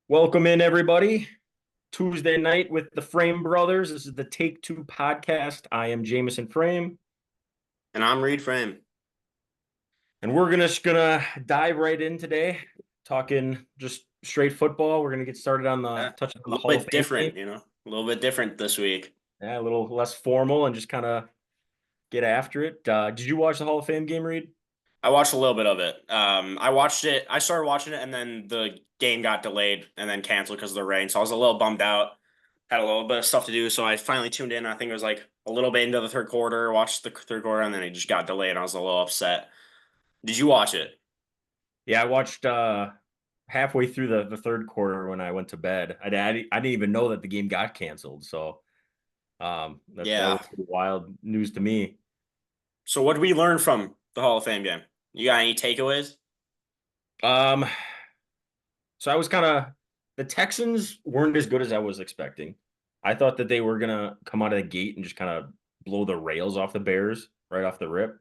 Welcome in, everybody. Tuesday night with the Frame Brothers. This is the Take Two podcast. I am Jameson Frame, And I'm Reed Frame. and we're gonna dive right in today, talking just straight football. We're gonna get started on the Yeah, touching a on the little Hall of bit Fame game. different, a little bit different this week. Yeah, a little less formal and just kind of get after it. Did you watch the Hall of Fame game, Reed? I watched a little bit of it. I watched it. I started watching it, and then the game got delayed and then canceled because of the rain. So I was a little bummed out. Had a little bit of stuff to do, so I finally tuned in. I think it was like a little bit into the third quarter. Watched the third quarter, and then it just got delayed. And I was a little upset. Did you watch it? Yeah, I watched halfway through the third quarter when I went to bed. I didn't even know that the game got canceled. So that was Yeah. pretty wild news to me. So what did we learn from the Hall of Fame game? You got any takeaways? Um, So I was kind of the Texans weren't as good as I was expecting. I thought that they were gonna come out of the gate and just kind of blow the rails off the Bears right off the rip,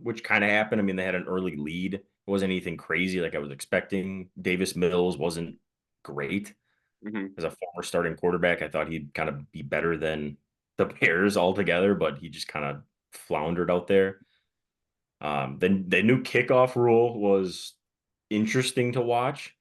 which kind of happened. I mean, they had an early lead. It wasn't anything crazy like I was expecting. Davis Mills wasn't great Hmm. as a former starting quarterback. I thought he'd kind of be better than the Bears altogether, but he just kind of floundered out there. Then the new kickoff rule was interesting to watch.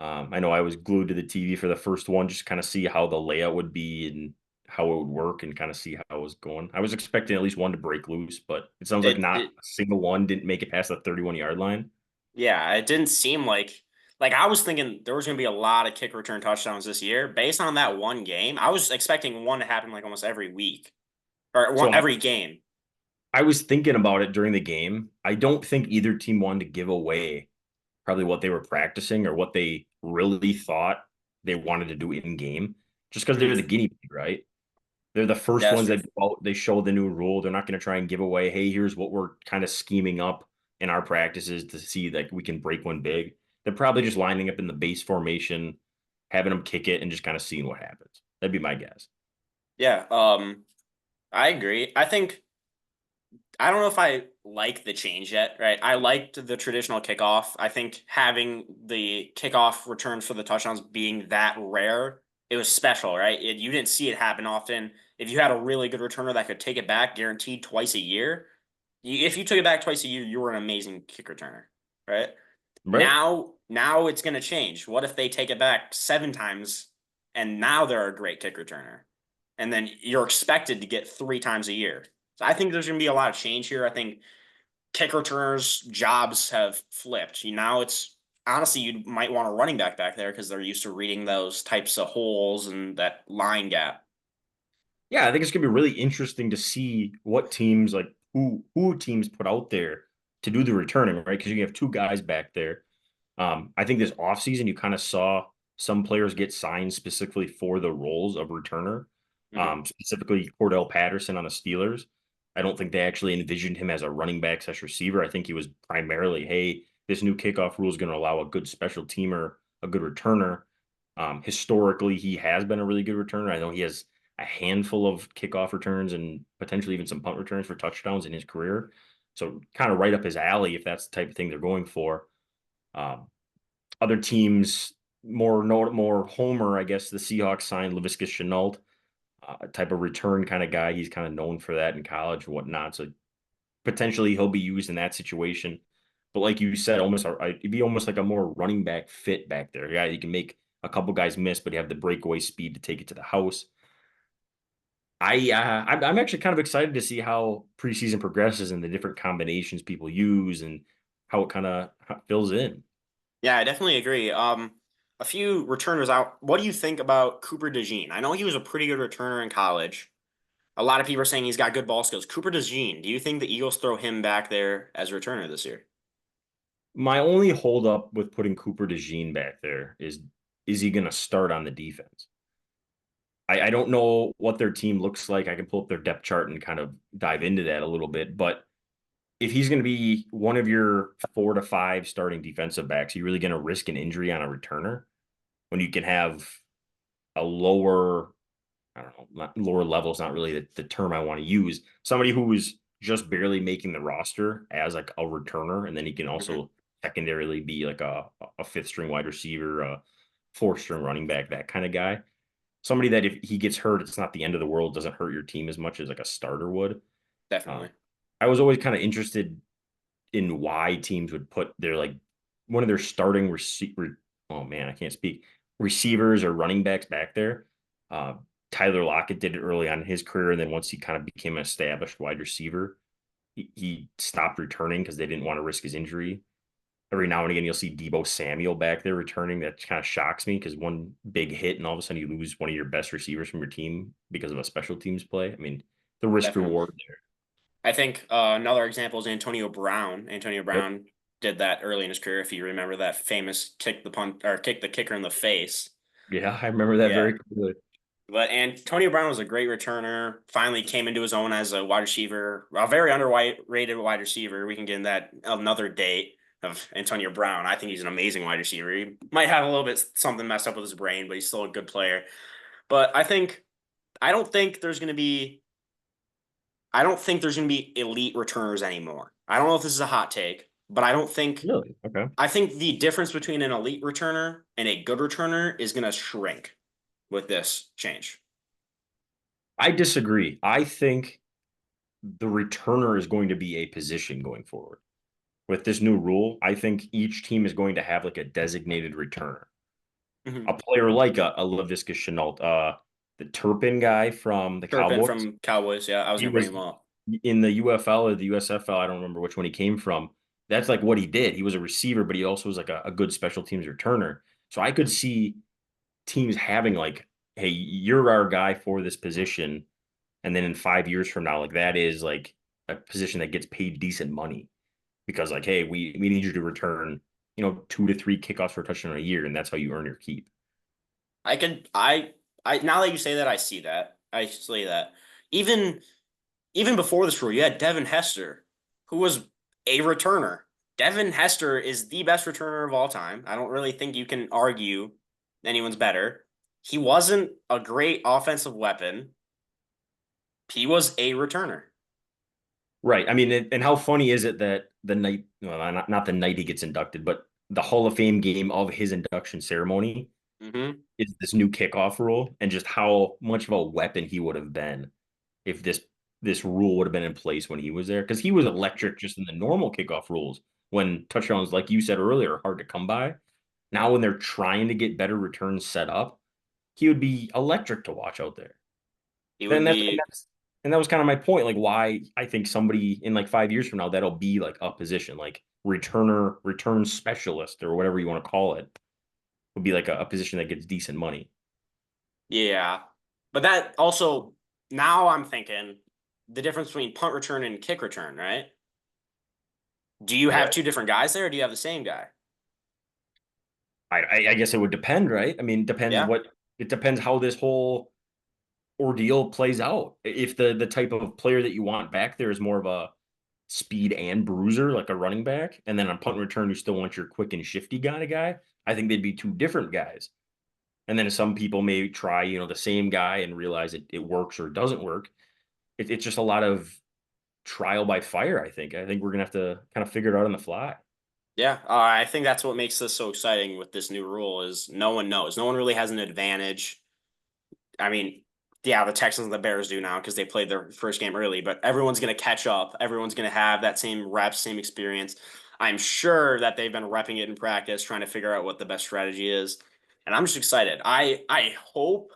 I know I was glued to the TV for the first one, just kind of see how the layout would be and how it would work and kind of see how it was going. I was expecting at least one to break loose, but it sounds like It, not it a single one didn't make it past the 31-yard line. Yeah, it didn't seem like I was thinking there was going to be a lot of kick return touchdowns this year based on that one game. I was expecting one to happen like almost every week or So every game. I was thinking about it during the game. I don't think either team wanted to give away probably what they were practicing or what they really thought they wanted to do in game, just because they're the Hmm. guinea pig, right? They're the first That's ones true. that go out, they show the new rule. They're not going to try and give away, hey, here's what we're kind of scheming up in our practices to see that we can break one big. They're probably just lining up in the base formation, having them kick it, and just kind of seeing what happens. That'd be my guess. Yeah, I agree. I don't know if I like the change yet, right? I liked the traditional kickoff. I think having the kickoff returns for the touchdowns being that rare, it was special, right? You didn't see it happen often. If you had a really good returner that could take it back guaranteed twice a year, if you took it back twice a year, you were an amazing kick returner, right? Right? Now it's going to change. What if they take it back 7 times and now they're a great kick returner? And then you're expected to get 3 times a year. So I think there's going to be a lot of change here. I think kick returners' jobs have flipped. Now it's honestly, you might want a running back there because they're used to reading those types of holes and that line gap. Yeah, I think it's gonna be really interesting to see what teams like who teams put out there to do the returning, right? Because you have two guys back there. I think this offseason you kind of saw some players get signed specifically for the roles of returner. Hmm. Specifically Cordell Patterson on the Steelers. I don't think they actually envisioned him as a running back slash receiver. I think he was primarily, hey, this new kickoff rule is going to allow a good special teamer, a good returner. Historically, he has been a really good returner. I know he has a handful of kickoff returns and potentially even some punt returns for touchdowns in his career. So kind of right up his alley if that's the type of thing they're going for. Um, Other teams, more Homer, I guess the Seahawks signed Laviska Shenault, a type of return kind of guy. He's kind of known for that in college and whatnot. So potentially he'll be used in that situation. But like you said, it'd be almost like a more running back fit back there. Yeah, you can make a couple guys miss, but you have the breakaway speed to take it to the house. I'm actually kind of excited to see how preseason progresses and the different combinations people use and how it kind of fills in. Yeah, I definitely agree. A few returners out. What do you think about Cooper DeJean? I know he was a pretty good returner in college. A lot of people are saying he's got good ball skills. Cooper DeJean, do you think the Eagles throw him back there as a returner this year? My only holdup with putting Cooper DeJean back there is he going to start on the defense? I don't know what their team looks like. I can pull up their depth chart and kind of dive into that a little bit. But if he's going to be one of your 4 to 5 starting defensive backs, are you really going to risk an injury on a returner when you can have a lower, I don't know, lower level is not really the term I want to use. Somebody who is just barely making the roster as like a returner, and then he can Mhm. also secondarily be like a fifth string wide receiver, 4 string running back, that kind of guy. Somebody that if he gets hurt, it's not the end of the world, doesn't hurt your team as much as like a starter would. Um, Definitely. I was always kind of interested in why teams would put their like one of their starting receiver. Oh man, I can't speak. Receivers or running backs back there. Uh, Tyler Lockett did it early on in his career, and then once he kind of became an established wide receiver, he stopped returning because they didn't want to risk his injury. Every now and again, you'll see Debo Samuel back there returning. That kind of shocks me because one big hit, and all of a sudden you lose one of your best receivers from your team because of a special teams play. I mean, the risk Definitely. reward there. I think another example is Antonio Brown. Antonio Yep. Brown did that early in his career. If you remember that famous kick the punt or kick the kicker in the face. Yeah, I remember that Yeah. very clearly. But Antonio Brown was a great returner. Finally came into his own as a wide receiver, a very underrated wide receiver. We can get in that another date of Antonio Brown. I think he's an amazing wide receiver. He might have a little bit something messed up with his brain, but he's still a good player. But I don't think there's going to be I don't think there's going to be elite returners anymore. I don't know if this is a hot take, but Really? Okay. I think the difference between an elite returner and a good returner is going to shrink with this change. I disagree. I think the returner is going to be a position going forward. With this new rule, I think each team is going to have like a designated returner. Mm-hmm. A player like a Laviska Shenault, the Turpin guy from the Turpin Cowboys. from Cowboys. Yeah, I was He going to bring was him up. in the UFL or the USFL. I don't remember which one he came from. That's like what he did. He was a receiver, but he also was like a good special teams returner. So I could see teams having like, hey, you're our guy for this position. And then in 5 years from now, like that is like a position that gets paid decent money because like, hey, we need you to return, 2 to 3 kickoffs for a touchdown a year, and that's how you earn your keep. I could I now that you say that, I see that. I see that. Even even before this rule, you had Devin Hester, who was a returner. Devin Hester is the best returner of all time. I don't really think you can argue anyone's better. He wasn't a great offensive weapon. He was a returner. Right. I mean, and how funny is it that the night, well, not the night he gets inducted, but the Hall of Fame game of his induction ceremony Mm-hmm. is this new kickoff rule, and just how much of a weapon he would have been if this rule would have been in place when he was there. Because he was electric just in the normal kickoff rules when touchdowns, like you said earlier, are hard to come by. Now, when they're trying to get better returns set up, he would be electric to watch out there. He Then would that's and be, that's and that was kind of my point. Like why I think somebody in like 5 years from now that'll be like a position like return specialist or whatever you want to call it would be like a position that gets decent money. yeah. But that also, now I'm thinking the difference between punt return and kick return, right? Do you have Right. two different guys there, or do you have the same guy? I guess it would depend, right? I mean, Yeah. it depends how this whole ordeal plays out. If the type of player that you want back there is more of a speed and bruiser, like a running back, and then on punt return you still want your quick and shifty kind of guy, I think they'd be two different guys. And then some people may try, the same guy and realize it works or doesn't work. It's just a lot of trial by fire, I think. I think we're gonna have to kind of figure it out on the fly. Yeah, I think that's what makes this so exciting with this new rule is no one knows. No one really has an advantage. I mean, yeah, the Texans and the Bears do now because they played their first game early, but everyone's going to catch up. Everyone's going to have that same reps, same experience. I'm sure that they've been repping it in practice, trying to figure out what the best strategy is. And I'm just excited. I hope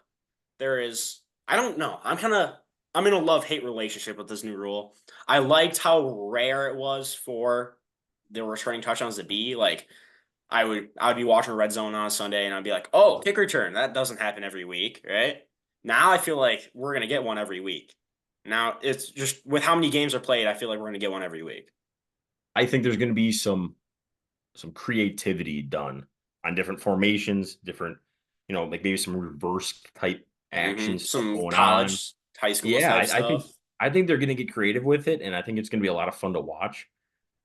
there is. I don't know. I'm in a love-hate relationship with this new rule. I liked how rare it was for the returning touchdowns to be. Like I would be watching Red Zone on a Sunday and I'd be like, oh, kick return. That doesn't happen every week, right? Now I feel like we're gonna get one every week. Now it's just with how many games are played, I feel like we're gonna get one every week. I think there's gonna be some creativity done on different formations, different, like maybe some reverse type Mm-hmm. action stuff Some going on. college, high school Yeah, type I stuff. think they're gonna get creative with it, and I think it's gonna be a lot of fun to watch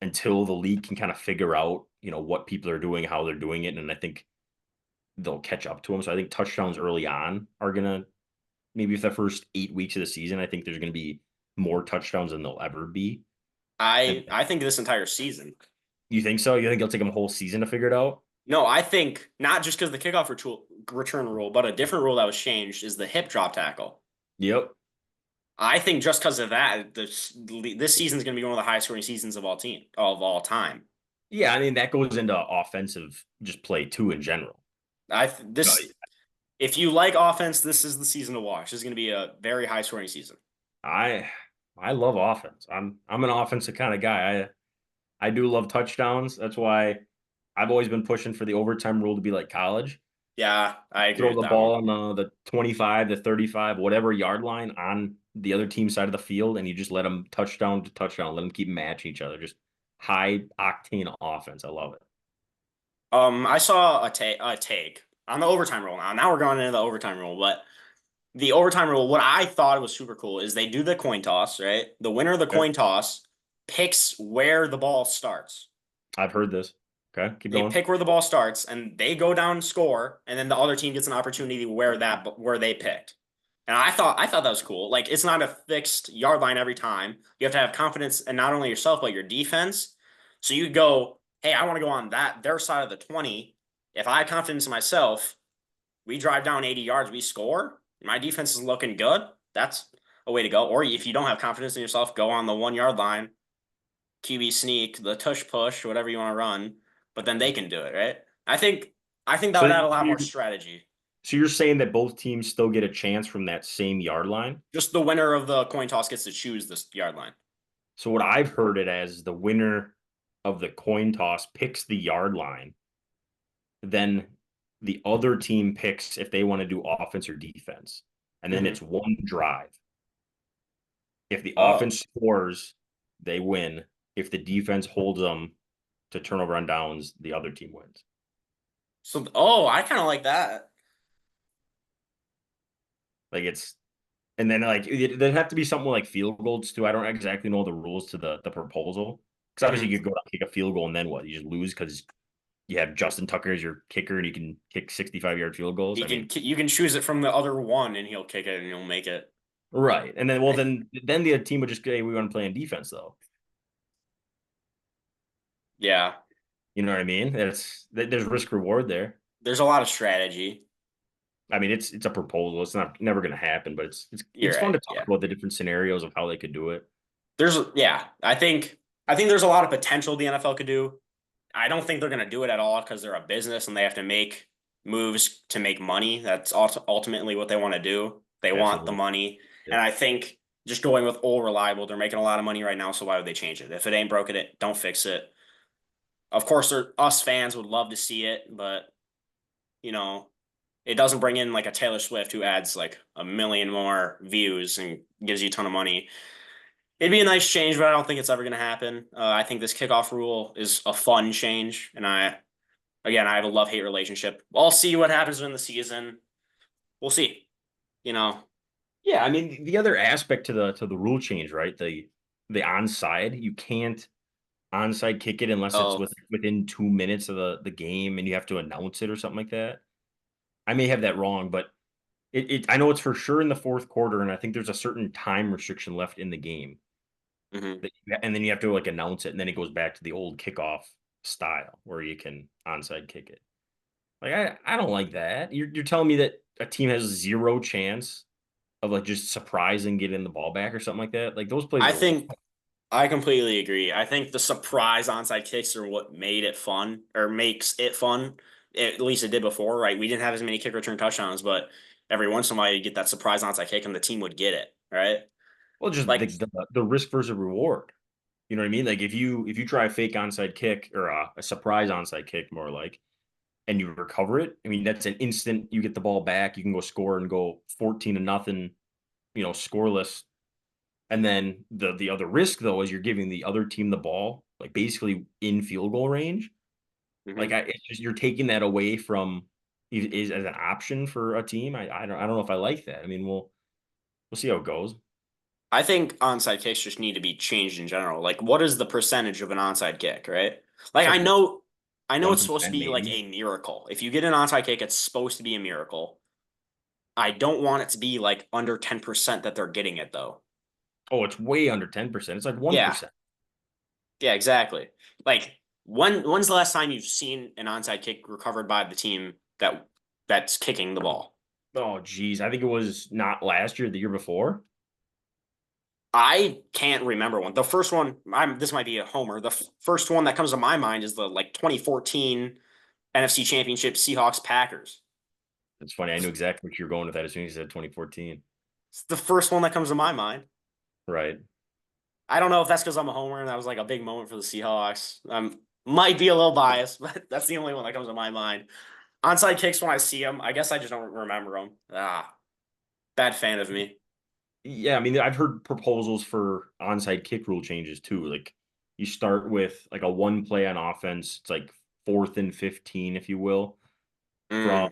until the league can kind of figure out, what people are doing, how they're doing it, and I think they'll catch up to them. So I think touchdowns early on are gonna maybe for the first 8 weeks of the season, I think there's gonna be more touchdowns than there'll ever be. And I think this entire season. you think so? You think it'll take them a whole season to figure it out? No, I think not just because the return rule, but a different rule that was changed is the hip drop tackle. Yep. I think just because of that, this season is going to be one of the highest scoring seasons of all time. Yeah, I mean that goes into offensive just play too in general. No, This if you like offense, this is the season to watch. This is going to be a very high scoring season. I I love offense. I'm an offensive kind of guy. I do love touchdowns. That's why I've always been pushing for the overtime rule to be like college. Yeah, I agree Throw with the that one. ball on the 25, the 35, whatever yard line on the other team side of the field, and you just let them touchdown to touchdown, let them keep matching each other. Just high octane offense. I love it. I saw a take on the overtime rule now. Now we're going into the overtime rule, but the overtime rule, what I thought was super cool is they do the coin toss, right? The winner of the Okay. coin toss picks where the ball starts. I've heard this. Okay, keep They going. pick where the ball starts, and they go down and score, and then the other team gets an opportunity where they picked. And I thought that was cool. Like it's not a fixed yard line every time. You have to have confidence in not only yourself but your defense. So you go, hey, I want to go on their side of the 20. If I have confidence in myself, we drive down 80 yards, we score. My defense is looking good. That's a way to go. Or if you don't have confidence in yourself, go on the 1 yard line, QB sneak, the tush push, whatever you want to run. But then they can do it, right? I think that So would add a lot more you're, strategy. so you're saying that both teams still get a chance from that same yard line? Just the winner of the coin toss gets to choose this yard line. So what I've heard it as the winner of the coin toss picks the yard line, then the other team picks if they want to do offense or defense, and then Mm-hmm. it's one drive. If the Oh, offense scores, they win. If the defense holds them to turnover on downs, the other team wins. I kind of like that. Like it's and then like there'd have to be something like field goals too. I don't exactly know the rules to the proposal because obviously Mm-hmm. you could go to kick a field goal and then what? You just lose because you have Justin Tucker as your kicker and he can kick 65-yard field goals. I mean, You can choose it from the other one, and he'll kick it, and he'll make it. right. And then then the team would just go, hey, we want to play in defense though. Yeah, You know what I mean? There's risk reward there. there's a lot of strategy. I mean, it's a proposal. It's not never going to happen, but You're it's fun to right. talk Yeah. about the different scenarios of how they could do it. Yeah, I think there's a lot of potential the NFL could do. I don't think they're going to do it at all because they're a business and they have to make moves to make money. That's ultimately what they want to do. They want the Absolutely. money, and Yep. I think just going with all reliable, they're making a lot of money right now. So why would they change it? If it ain't broken, it don't fix it. Of course, us fans would love to see it, but you know, it doesn't bring in like a Taylor Swift who adds like a million more views and gives you a ton of money. It'd be a nice change, but I don't think it's ever going to happen. I think this kickoff rule is a fun change, and again, I have a love hate relationship. I'll see what happens in the season. We'll see. You know, Yeah, I mean the other aspect to the rule change, right? The onside, you can't onside kick it unless it's oh, within 2 minutes of the game and you have to announce it or something like that. I may have that wrong, but I know it's for sure in the fourth quarter, and I think there's a certain time restriction left in the game. hmm And then you have to like announce it, and then it goes back to the old kickoff style where you can onside kick it. Like I don't like that. You're telling me that a team has zero chance of like just surprising getting the ball back or something like that. Like those plays I are think I completely agree. I think the surprise onside kicks are what made it fun or makes it fun. At least it did before, right? We didn't have as many kick return touchdowns, but every once in a while you get that surprise onside kick and the team would get it, right? well just Like the risk versus reward. You know what I mean? Like if you try a fake onside kick or a surprise onside kick, more like, and you recover it, I mean that's an instant. You get the ball back, you can go score and go 14-0, scoreless. And then the other risk though is you're giving the other team the ball like basically in field goal range. Like mhm. it's just you're taking that away from is as an option for a team. I don't know if I like that. I mean we'll see how it goes. I think onside kicks just need to be changed in general. Like, what is the percentage of an onside kick, right? Like, It's like I know one it's supposed to percent be like maybe. a miracle. If you get an onside kick, it's supposed to be a miracle. I don't want it to be like under 10% that they're getting it though. Oh, it's way under 10%. It's like Yeah, 1%. yeah, exactly. Like, When's the last time you've seen an onside kick recovered by the team that's kicking the ball? Oh, geez. I think it was not last year, the year before. I can't remember one. The first one, this might be a homer. The first one that comes to my mind is the 2014 NFC Championship Seahawks Packers. It's funny. I knew exactly what you were going with that as soon as you said 2014. It's the first one that comes to my mind. Right. I don't know if that's because I'm a homer and that was like a big moment for the Seahawks. Might be a little biased, but that's the only one that comes to my mind. Onside kicks when I see them, I guess I just don't remember them. Bad fan of me. Yeah, I mean, I've heard proposals for onside kick rule changes too. Like you start with like a one play on offense. It's like 4th and 15, if you will, from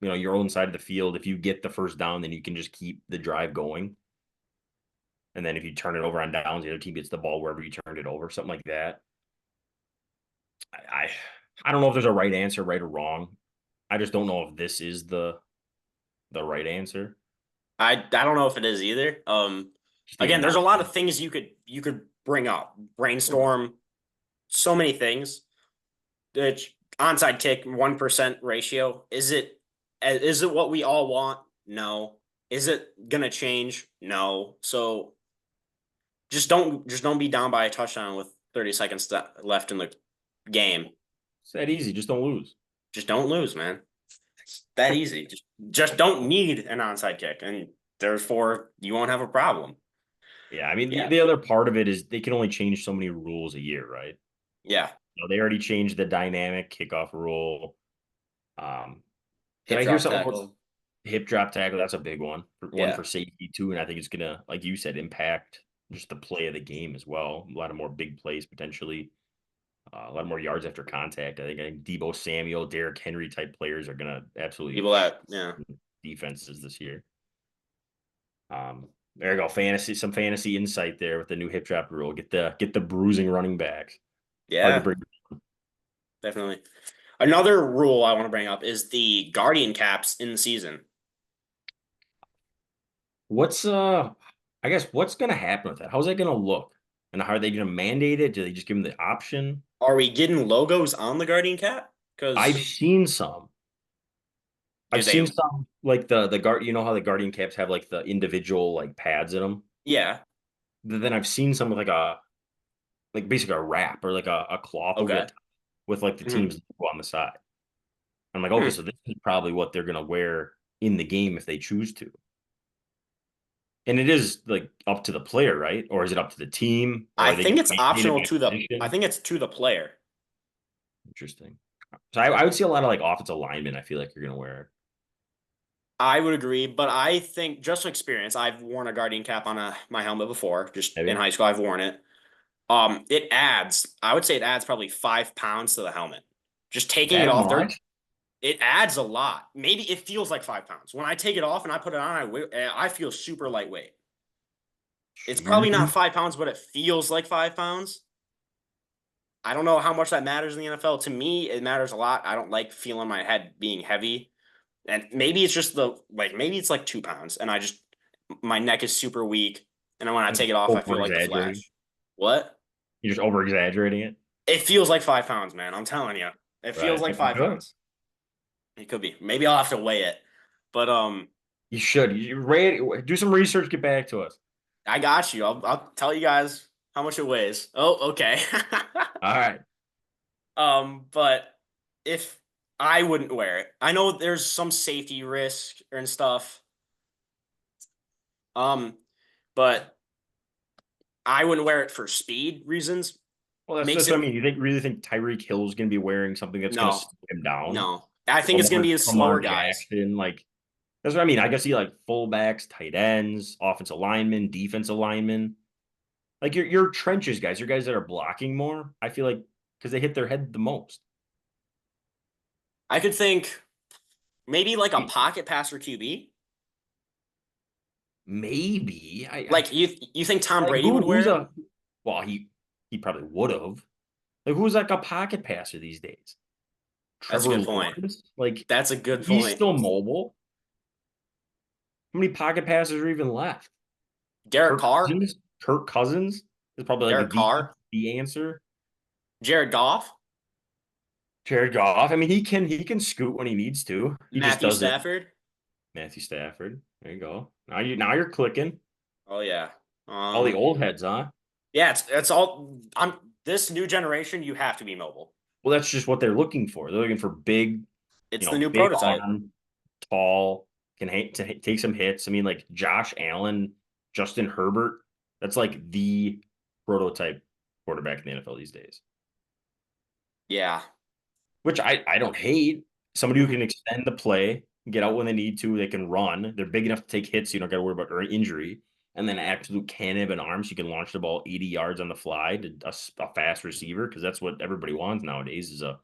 Mm, your own side of the field. If you get the first down, then you can just keep the drive going. And then if you turn it over on downs, the other team gets the ball wherever you turned it over, something like that. I I don't know if there's a right answer, right or wrong. I just don't know if this is the right answer. I don't know if it is either. Just the Again, there's a amount. lot of things you could bring up, brainstorm, so many things. The onside kick 1% ratio, is it what we all want? No. Is it gonna change? No. So just don't be down by a touchdown with 30 seconds left in the game. It's that easy. Just don't lose. Just don't lose, man. It's that easy. Just don't need an onside kick, and therefore you won't have a problem. Yeah, I mean Yeah. the other part of it is they can only change so many rules a year, right? Yeah. They already changed the dynamic kickoff rule. Um, did Hip I hear drop something about tackle. hip drop tackle? That's a big one. One Yeah. for safety too, and I think it's gonna, like you said, impact just the play of the game as well. A lot of more big plays potentially. A lot more yards after contact. I think Debo Samuel, Derrick Henry type players are gonna absolutely People that, yeah. defenses this year. There you go. Fantasy, some fantasy insight there with the new hip drop rule. Get the bruising running backs. Hard to Yeah, bring. definitely. Another rule I want to bring up is the guardian caps in the season. What's I guess what's gonna happen with that? How's that gonna look? And how are they gonna mandate it? Do they just give them the option? Are we getting logos on the guardian cap? I've Because seen some. do I've seen they? some like the guard. You know how the guardian caps have like the individual like pads in them. Yeah. Then I've seen some with like basically a wrap or like a cloth over the Okay. top with like the Hmm. team's logo on the side. I'm like, okay, Hmm. so this is probably what they're gonna wear in the game if they choose to. And it is like up to the player, right? Or is it up to the team? Or I are they think gonna it's mandate it optional by to the. I position? think it's to the player. Interesting. So I would see a lot of like offensive linemen. I feel like you're gonna wear it. I would agree, but I think just experience. I've worn a guardian cap on my helmet before. Just in Maybe high school, I've worn it. It adds. I would say it adds probably 5 pounds to the helmet. Just taking it that off there, much? it adds a lot. Maybe it feels like 5 pounds. When I take it off and I put it on, I feel super lightweight. It's probably not Jeez. 5 pounds, but it feels like 5 pounds. I don't know how much that matters in the NFL. To me, it matters a lot. I don't like feeling my head being heavy. And maybe it's just maybe it's like 2 pounds and my neck is super weak. And then when I I'm take it just off, I over feel like the exaggerating. Flash. What? You're just over exaggerating it, It feels like 5 pounds, man. I'm telling you. It feels right? like It five could. pounds. It could be. Maybe I'll have to weigh it. But You should. You rate, do some research. Get back to us. I got you. I'll tell you guys how much it weighs. Oh, okay. All right. But if I wouldn't wear it, I know there's some safety risk and stuff. Um, but I wouldn't wear it for speed reasons. Well, that's Makes just what I it mean. You really think Tyreek Hill is going to be wearing something that's going to no, slow him down? no. I think it's gonna be the Lamar slower guys. Jackson, like that's what I mean. I guess he like fullbacks, tight ends, offensive linemen, defensive linemen, like your trenches guys, your guys that are blocking more. I feel like because they hit their head the most. I could think maybe like a pocket passer QB. Maybe Like you think Tom like Brady would wear who's it? a well he probably would have, like who's like a pocket passer these days? That's a Trevor good point. Lawrence, like That's a good he's point. still mobile. How many pocket passes are even left? Derek Carr, Kirk Cousins is probably Derek like Carr, the answer. Jared Goff. Jared Goff. I mean, he can scoot when he needs to. He just Matthew doesn't. Stafford. Matthew Stafford. There you go. Now you're clicking. Oh yeah. All the Um. old heads, huh? Yeah. It's all. I'm this new generation. You have to be mobile. Well, that's just what they're looking for. They're looking for big, It's the new big prototype. arm, tall, take some hits. I mean, like Josh Allen, Justin Herbert. That's like the prototype quarterback in the NFL these days. Yeah. Which I don't hate. Somebody who Mhm. can extend the play, get out when they need to. They can run. They're big enough to take hits. So you don't got to worry about injury. And then absolute cannon of an arm, so you can launch the ball 80 yards on the fly to a fast receiver because that's what everybody wants nowadays is a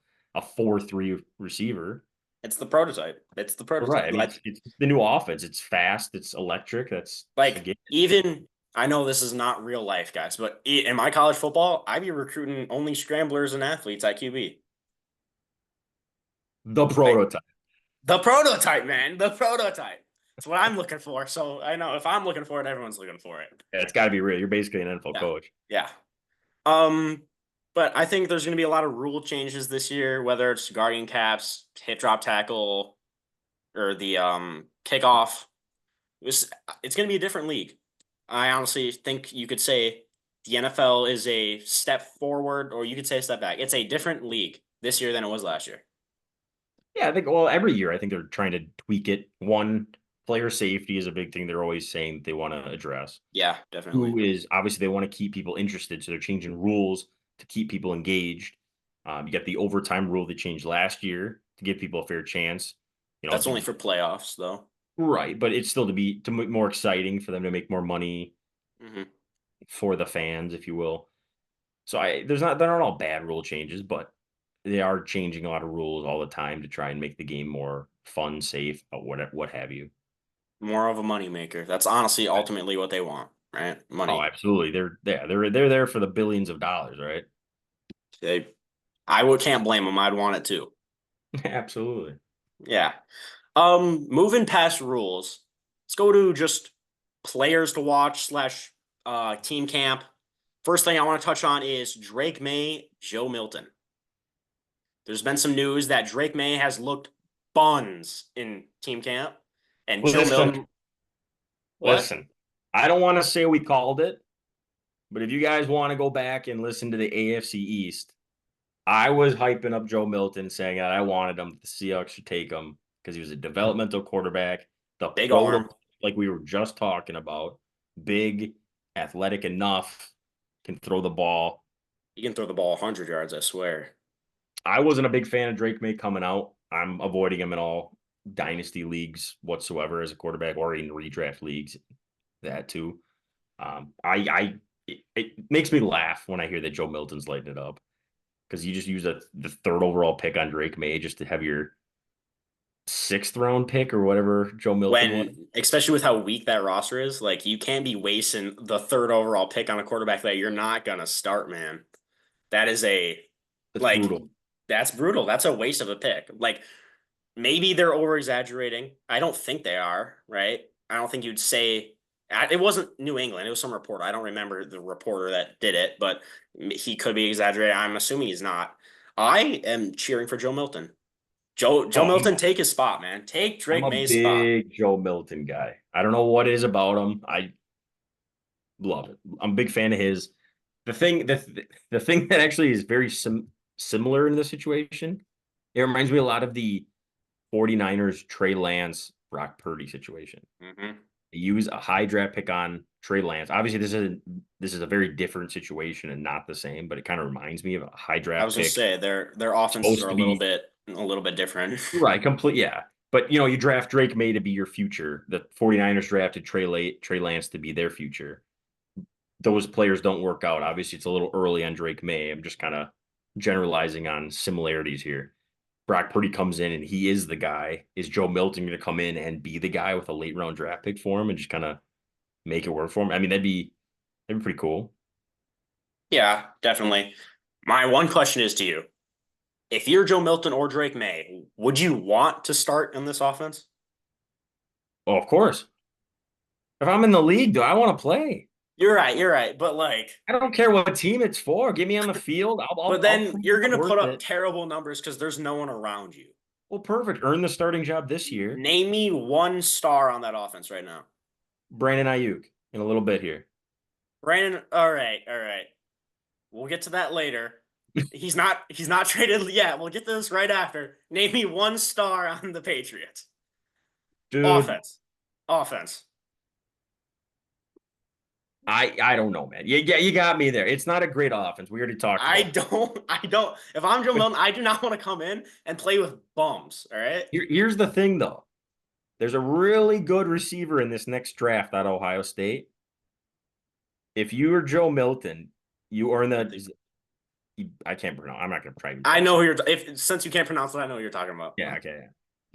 4-3 receiver. It's the prototype. It's the Right. prototype. I mean, it's the new offense. It's fast. It's electric. That's a Like game. even I know this is not real life, guys, but in my college football, I'd be recruiting only scramblers and athletes at QB. The Like prototype. the prototype, man. The prototype. That's what I'm looking for. So I know if I'm looking for it, everyone's looking for it. Yeah, it's got to be real. You're basically an NFL Yeah. coach. Yeah. Um, but I think there's going to be a lot of rule changes this year, whether it's guardian caps, hip drop tackle, or the kickoff. It's, it's going to be a different league. I honestly think you could say the NFL is a step forward, or you could say a step back. It's a different league this year than it was last year. Yeah, I think, well, every year I think they're trying to tweak it. One, player safety is a big thing they're always saying they want to address. Yeah, definitely. Two is obviously they want to keep people interested, so they're changing rules to keep people engaged. You got the overtime rule they changed last year to give people a fair chance. That's only for playoffs, though. Right, but it's still to make more exciting for them to make more money Hmm. for the fans, if you will. So they're not all bad rule changes, but they are changing a lot of rules all the time to try and make the game more fun, safe, what have you. More of a moneymaker. That's honestly ultimately what they want, right? Oh, Money. absolutely. They're there for the billions of dollars, right? They, can't blame them. I'd want it too. Absolutely. Yeah. Moving past rules, let's go to just players to watch slash team camp. First thing I want to touch on is Drake May, Joe Milton. There's been some news that Drake May has looked buns in team camp, and Joe Listen, Milton. What? listen. I don't want to say we called it, but if you guys want to go back and listen to the AFC East, I was hyping up Joe Milton saying that I wanted him, the Seahawks should take him because he was a developmental quarterback, the Big arm. like we were just talking about, big, athletic enough, can throw the ball. He can throw the ball 100 yards, I swear. I wasn't a big fan of Drake May coming out. I'm avoiding him in all dynasty leagues whatsoever as a quarterback or in redraft leagues. That too. It makes me laugh when I hear that Joe Milton's lighting it up because you just use the third overall pick on Drake May just to have your sixth round pick or whatever Joe Milton was. Especially with how weak that roster is, like you can't be wasting the third overall pick on a quarterback that you're not gonna start, man. That is a That's like brutal. that's brutal. That's a waste of a pick. Like maybe they're over exaggerating. I don't think they are, right? I don't think you'd say it wasn't New England. It was some reporter. I don't remember the reporter that did it, but he could be exaggerating. I'm assuming he's not. I am cheering for Joe Milton. Joe Oh, Milton, take his spot, man. Take I'm Drake a May's spot. big Joe Milton guy. I don't know what it is about him. I love it. I'm a big fan of his. The thing that actually is very similar in this situation, it reminds me a lot of the 49ers Trey Lance Brock Purdy situation. Hmm. They use a high draft pick on Trey Lance. Obviously, this is a very different situation and not the same, but it kind of reminds me of a high I draft was gonna pick. say their offenses Supposed are to be a little bit different. right, complete, yeah. But you draft Drake May to be your future. The 49ers drafted Trey Lance to be their future. Those players don't work out. Obviously, it's a little early on Drake May. I'm just kind of generalizing on similarities here. Brock Purdy comes in and he is the guy. Is Joe Milton going to come in and be the guy with a late round draft pick for him and just kind of make it work for him? I mean, that'd be pretty cool. Yeah, definitely. My one question is to you: if you're Joe Milton or Drake May, would you want to start in this offense? Oh, of course. If I'm in the league, do I want to play? You're right. You're right. But like, I don't care what team it's for. Get me on the field. but I'll then prove you're I'm gonna put worth up it. terrible numbers because there's no one around you. Well, perfect. Earn the starting job this year. Name me one star on that offense right now. Brandon Ayuk in a little bit here. Brandon. All right. All right. We'll get to that later. He's not traded yet. We'll get to this right after. Name me one star on the Patriots. Dude, Offense. Offense. I don't know, man. Yeah, you got me there. It's not a great offense. We already talked I about that. don't I don't if I'm Joe But Milton, I do not want to come in and play with bums. All right. here's the thing, though. There's a really good receiver in this next draft out of Ohio State. If you are Joe Milton, you earn I think the. I can't pronounce. I'm not going to try and I pronounce know it. who you're if since you can't pronounce it, I know who you're talking about. Yeah, okay. Yeah.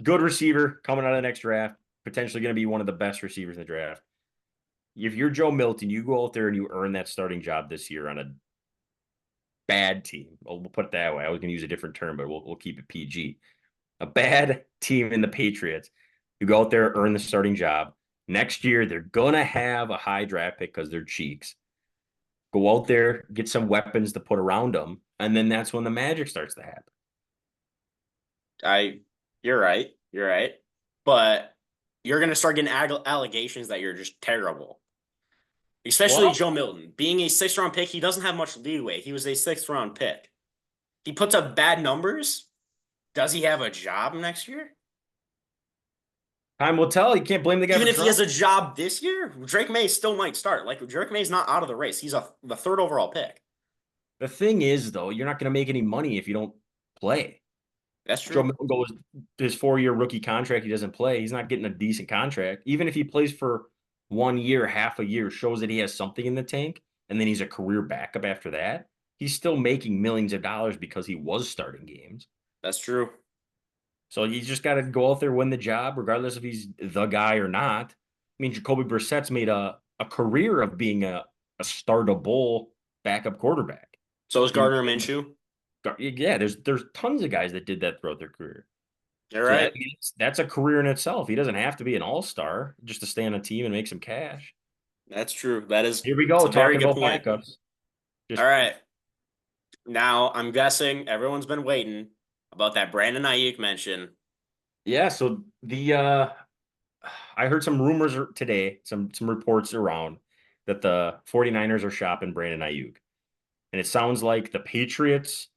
Good receiver coming out of the next draft. Potentially going to be one of the best receivers in the draft. If you're Joe Milton, you go out there and you earn that starting job this year on a bad team. We'll put it that way. I was going to use a different term, but we'll keep it PG. A bad team in the Patriots. You go out there, earn the starting job. Next year, they're going to have a high draft pick because they're cheeks. Go out there, get some weapons to put around them, and then that's when the magic starts to happen. I You're right. You're right. But you're gonna start getting allegations that you're just terrible. Especially Well, Joe Milton. Being a sixth round pick, he doesn't have much leeway. He was a sixth round pick. He puts up bad numbers. Does he have a job next year? time will tell. You can't blame the guy Even for if he trying. has a job this year, Drake May still might start. Like Drake May's not out of the race. He's the third overall pick. The thing is, though, you're not going to make any money if you don't play. That's Joe true. Milton goes his 4 year rookie contract. He doesn't play. He's not getting a decent contract. Even if he plays for 1 year, half a year, shows that he has something in the tank, and then he's a career backup after that. He's still making millions of dollars because he was starting games. That's true. So you just got to go out there, win the job, regardless if he's the guy or not. I mean, Jacoby Brissett's made a career of being a startable backup quarterback. So is He was Gardner Minshew. yeah, there's tons of guys that did that throughout their career. You're So right. that's a career in itself. He doesn't have to be an all-star just to stay on a team and make some cash. That's true. That is Here we it's go, a very talking good about point. backups. All Just right. Now I'm guessing everyone's been waiting about that Brandon Ayuk mention. yeah, so the I heard some rumors today, some reports around that the 49ers are shopping Brandon Ayuk. And it sounds like the Patriots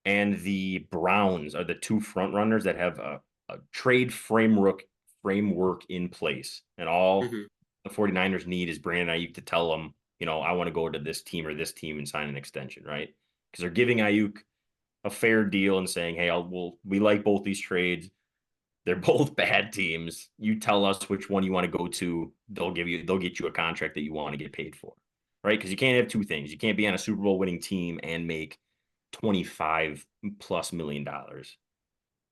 and the Browns are the two front runners that have a trade framework in place. And all Mhm. the 49ers need is Brandon Ayuk to tell them, I want to go to this team or this team and sign an extension, right? Because they're giving Ayuk a fair deal and saying, hey, we like both these trades. They're both bad teams. You tell us which one you want to go to. They'll get you a contract that you want to get paid for. Right? Because you can't have two things. You can't be on a Super Bowl winning team and make 25 plus $1 million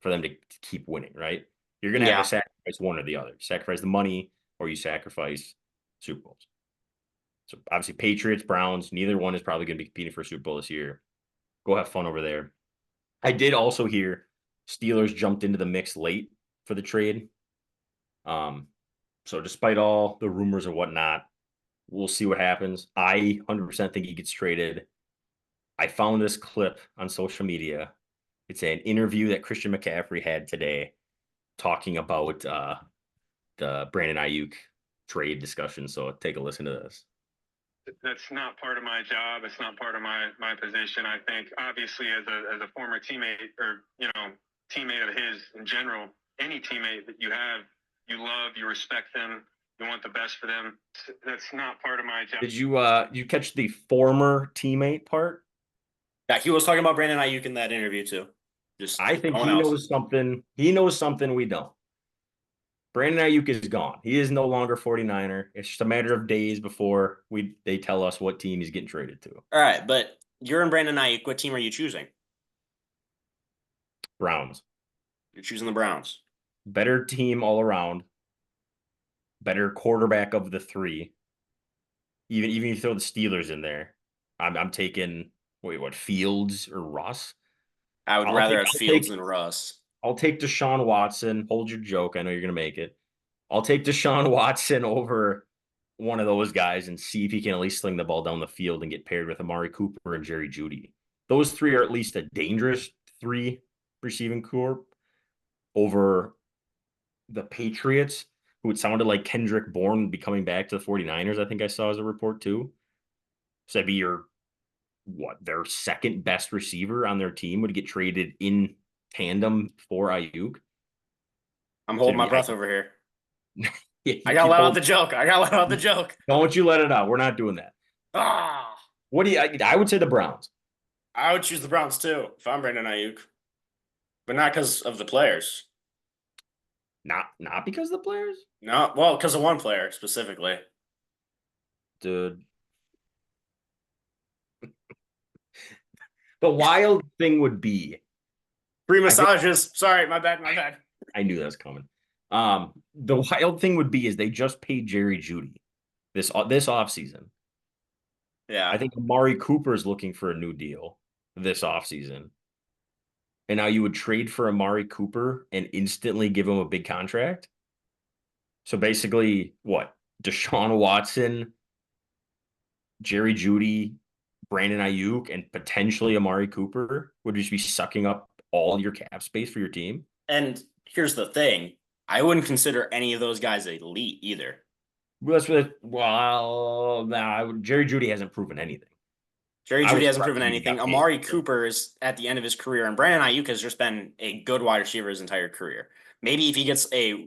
for them to keep winning, right? You're gonna have to Yeah, sacrifice one or the other. Sacrifice the money or you sacrifice Super Bowls. So obviously Patriots, Browns, neither one is probably gonna be competing for a Super Bowl this year. Go have fun over there. I did also hear Steelers jumped into the mix late for the trade. Um, so despite all the rumors and whatnot, we'll see what happens. I 100% think he gets traded. I found this clip on social media. It's an interview that Christian McCaffrey had today talking about the Brandon Ayuk trade discussion. So take a listen to this. That's not part of my job. It's not part of my position. I think obviously as a former teammate or teammate of his in general, any teammate that you have, you love, you respect them, you want the best for them. That's not part of my job. Did you catch the former teammate part? yeah. He was talking about Brandon Ayuk in that interview too. Just I think no one else. he knows something we don't. Brandon Ayuk is gone. He is no longer 49er. It's just a matter of days before they tell us what team he's getting traded to. All right, but you're in Brandon Ayuk. What team are you choosing? Browns. You're choosing the Browns. Better team all around. Better quarterback of the three. Even if you throw the Steelers in there, I'm taking what Fields or Russ. I would I'll rather take have I'll Fields take than Russ. I'll take Deshaun Watson. Hold your joke. I know you're gonna make it. I'll take Deshaun Watson over one of those guys and see if he can at least sling the ball down the field and get paired with Amari Cooper and Jerry Jeudy. Those three are at least a dangerous three receiving corps over the Patriots, who it sounded like Kendrick Bourne would be coming back to the 49ers, I think I saw as a report too. So that'd be their second best receiver on their team would get traded in tandem for Ayuk. I'm So holding my breath over here. Yeah, I gotta let out the joke. I gotta let out the joke. Don't you let it out. We're not doing that. Ah, What do you? I would say the Browns. I would choose the Browns too if I'm Brandon Ayuk, but not because of the players. Not because of the players. No, well, because of one player specifically. Dude. The wild thing would be Free massages. Sorry, my bad. I knew that was coming. The wild thing would be is they just paid Jerry Jeudy this offseason. Yeah. I think Amari Cooper is looking for a new deal this offseason. And now you would trade for Amari Cooper and instantly give him a big contract. So basically, what? Deshaun Watson, Jerry Jeudy, Brandon Ayuk, and potentially Amari Cooper would just be sucking up all your cap space for your team. And here's the thing. I wouldn't consider any of those guys elite either. Jerry Jeudy hasn't proven anything. Jerry Jeudy hasn't proven anything. Amari Cooper is at the end of his career, and Brandon Ayuk has just been a good wide receiver his entire career. Maybe if he gets a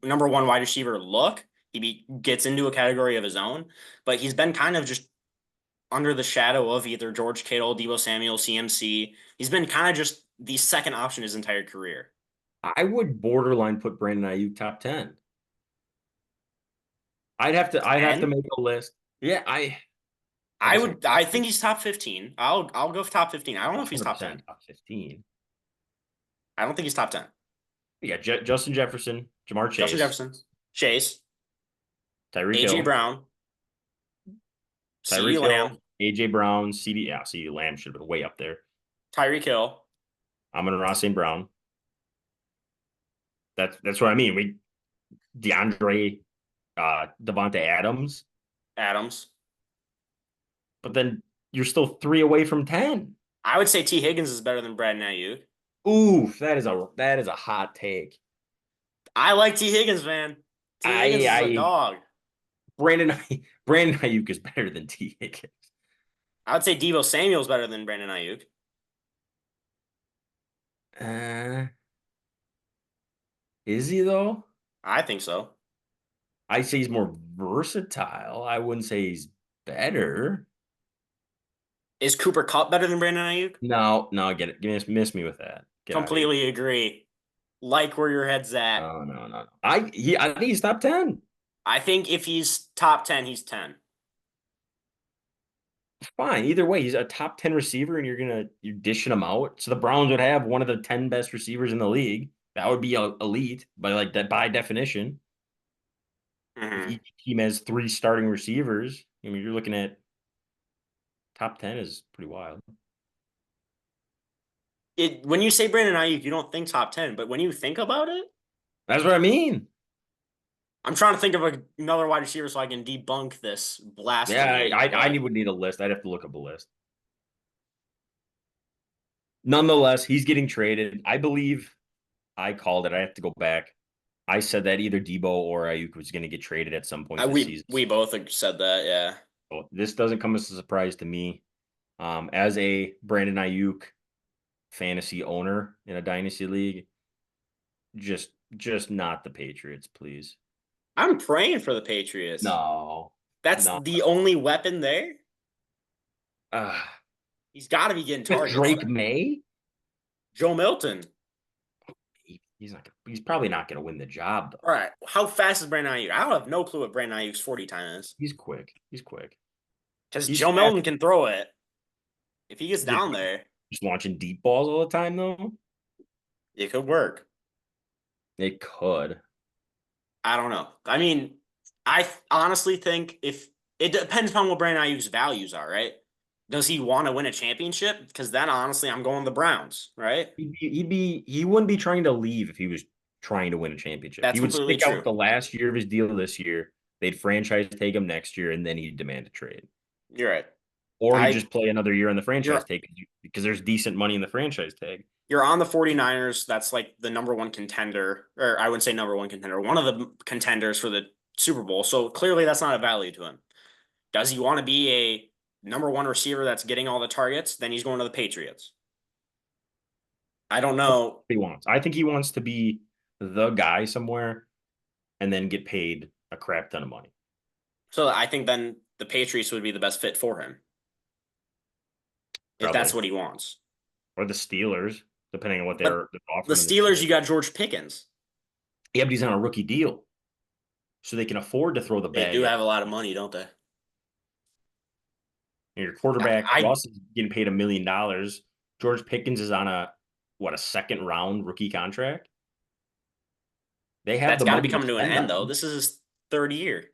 number one wide receiver look, he gets into a category of his own. But he's been kind of just under the shadow of either George Kittle, Deebo Samuel, CMC. He's been kind of just the second option his entire career. I would borderline put Brandon Ayuk top 10. I'd have to make a list. Yeah, I think he's top 15. I'll go for top 15. I don't know if he's top 10. Top 15. I don't think he's top 10. Yeah, Justin Jefferson, Jamar Chase. Justin Jefferson, Chase, Tyreek AJ Hill, Brown, Tyreek CeeDee Lamb, AJ Brown, CeeDee Lamb should have been way up there. Tyreek Hill, Amon-Ra St. Brown. That's what I mean. DeAndre, Devontae Adams. But then you're still 3 away from 10. I would say T. Higgins is better than Brandon Ayuk. Ooh, that is a hot take. I like T. Higgins, man. T. Higgins is a dog. Brandon Ayuk is better than T. Higgins. I would say Deebo Samuel is better than Brandon Ayuk. Is he though? I think so. I say he's more versatile. I wouldn't say he's better. Is Cooper Kupp better than Brandon Ayuk? No, I get it. Miss me with that. Completely agree. Like where your head's at. No. I think he's top 10. I think if he's top 10, he's 10. Fine. Either way, he's a top 10 receiver and you're dishing him out. So the Browns would have one of the 10 best receivers in the league. That would be elite by definition. Mm-hmm. Each team has 3 starting receivers. I mean, you're looking at top 10 is pretty wild. When you say Brandon Ayuk, you don't think top 10, but when you think about it, that's what I mean. I'm trying to think of another wide receiver so I can debunk this blasphemy. Yeah, I would need a list. I'd have to look up a list. Nonetheless, he's getting traded. I believe I called it. I have to go back. I said that either Deebo or Ayuk was going to get traded at some point this season. We both said that, yeah. So this doesn't come as a surprise to me. As a Brandon Ayuk fantasy owner in a dynasty league, just not the Patriots, please. I'm praying for the Patriots. No. That's the only weapon there? He's got to be getting targets. Drake May? Joe Milton. He's probably not going to win the job, though. All right. How fast is Brandon Ayuk? I don't have no clue what Brandon Ayuk's 40 time is. He's quick. Because Joe Milton can throw it. If he gets down there. Just launching deep balls all the time, though? It could work. It could. I don't know. I mean, I honestly think it depends upon what Brandon Ayuk's values are, right? Does he want to win a championship? Because then, honestly, I'm going the Browns, right? He wouldn't be trying to leave if he was trying to win a championship. That's he would completely stick true. out the last year of his deal this year, They'd franchise tag him next year, and then he'd demand a trade. You're right. Or he'd I just play another year on the franchise you're tag because there's decent money in the franchise tag. you're on the 49ers. That's like the number one contender, or I wouldn't say number one contender, one of the contenders for the Super Bowl. So clearly that's not a value to him. Does he want to be a number one receiver that's getting all the targets? Then he's going to the Patriots. I don't know. He wants. I think he wants to be the guy somewhere and then get paid a crap ton of money. So I think then the Patriots would be the best fit for him if Probably. that's what he wants. Or the Steelers, depending on what But they're the offering. Steelers, you got George Pickens. Yeah, but he's on a rookie deal. So they can afford to throw the They bag do at. have a lot of money, don't they? And your quarterback, I Russ, is getting paid $1 million. George Pickens is on a second round rookie contract. They have that's the got to money be coming to an spend end on though. him. This is his third year.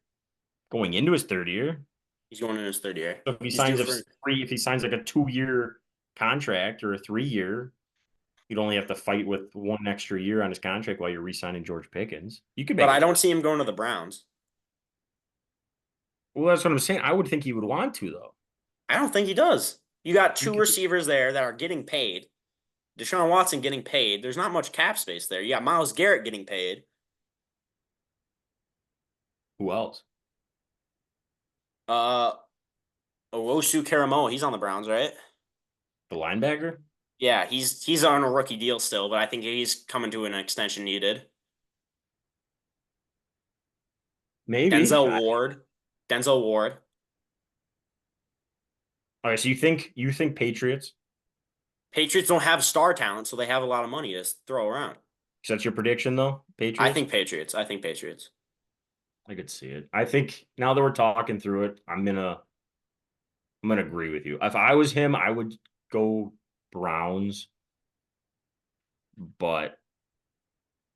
Going into his third year. He's going in his third year. So if he He's signs due for- if he signs like a 2-year contract or a 3-year, you'd only have to fight with one extra year on his contract while you're re-signing George Pickens. You could make But I don't see him going to the Browns. Well, that's what I'm saying. I would think he would want to, though. I don't think he does. You got two could- receivers there that are getting paid. Deshaun Watson getting paid. There's not much cap space there. You got Myles Garrett getting paid. Who else? Owosu Karamoa, he's on the Browns, right? The linebacker? Yeah, he's on a rookie deal still, but I think he's coming to an extension needed. Maybe. Denzel Ward. Denzel Ward. All right, so you think Patriots? Patriots don't have star talent, so they have a lot of money to throw around. Is that your prediction, though? Patriots? I think Patriots. I think Patriots. I could see it. I think now that we're talking through it, I'm gonna agree with you. If I was him, I would go Browns. But